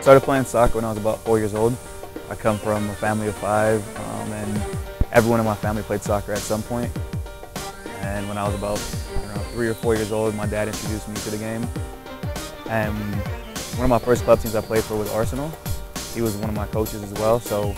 Started playing soccer when I was about 4 years old. I come from a family of 5, and everyone in my family played soccer at some point. And when I was about 3 or 4 years old, my dad introduced me to the game. And one of my first club teams I played for was Arsenal. He was one of my coaches as well. So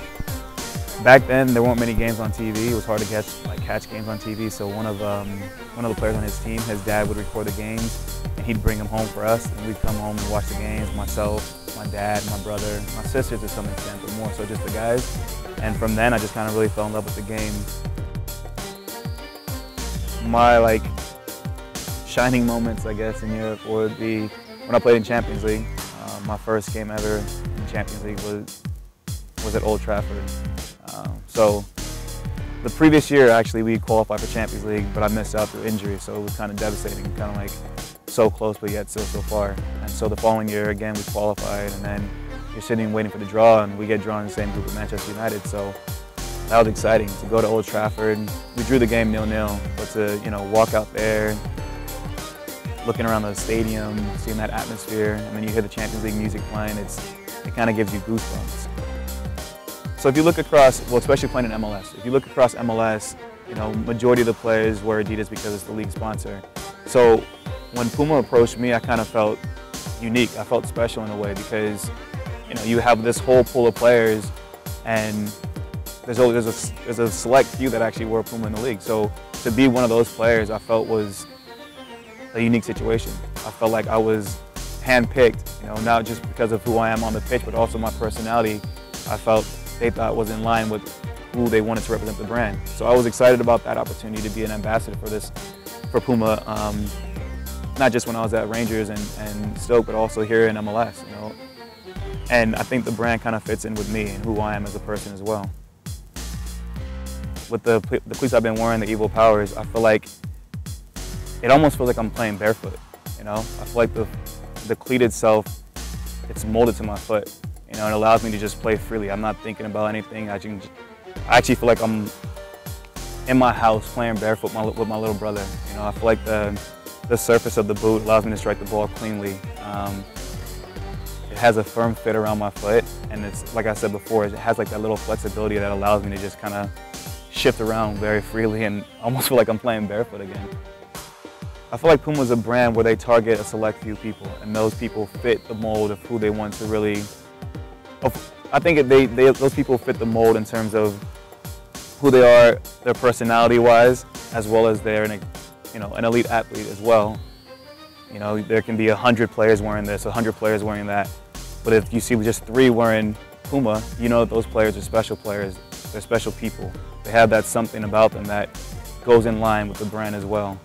back then there weren't many games on TV. It was hard to catch games on TV. So one of the players on his team, his dad would record the games, and he'd bring them home for us, and we'd come home and watch the games. Myself, my dad, my brother, my sister to some extent, but more so just the guys. And from then I just kind of really fell in love with the game. My shining moments, I guess, in Europe would be when I played in Champions League. My first game ever in Champions League was at Old Trafford. So the previous year, actually, we qualified for Champions League, but I missed out through injury, so it was kind of devastating, kind of so close, but yet still so far. And so the following year, again, we qualified, and then you're sitting waiting for the draw, and we get drawn in the same group with Manchester United. So that was exciting to go to Old Trafford. We drew the game 0-0, but to walk out there, looking around the stadium, seeing that atmosphere, and then you hear the Champions League music playing, it kind of gives you goosebumps. So if you look across, well, especially playing in MLS, if you look across MLS, majority of the players wear Adidas because it's the league sponsor. So when PUMA approached me, I kind of felt unique. I felt special in a way because, you have this whole pool of players, and there's a select few that actually wear PUMA in the league. So to be one of those players, I felt was a unique situation. I felt like I was handpicked, not just because of who I am on the pitch, but also my personality. I felt they thought was in line with who they wanted to represent the brand. So I was excited about that opportunity to be an ambassador for PUMA, not just when I was at Rangers and Stoke, but also here in MLS, And I think the brand kind of fits in with me and who I am as a person as well. With the cleats I've been wearing, the Evil Powers, I feel like it almost feels like I'm playing barefoot, I feel like the cleat itself, it's molded to my foot. It allows me to just play freely. I'm not thinking about anything. I actually feel like I'm in my house playing barefoot with my little brother. I feel like the surface of the boot allows me to strike the ball cleanly. It has a firm fit around my foot, and it's, like I said before, it has that little flexibility that allows me to just kind of shift around very freely and almost feel like I'm playing barefoot again. I feel like PUMA is a brand where they target a select few people, and those people fit the mold of who they want to really. I think those people fit the mold in terms of who they are, their personality-wise, as well as they're an elite athlete as well. There can be 100 players wearing this, 100 players wearing that, but if you see just 3 wearing PUMA, that those players are special players. They're special people. They have that something about them that goes in line with the brand as well.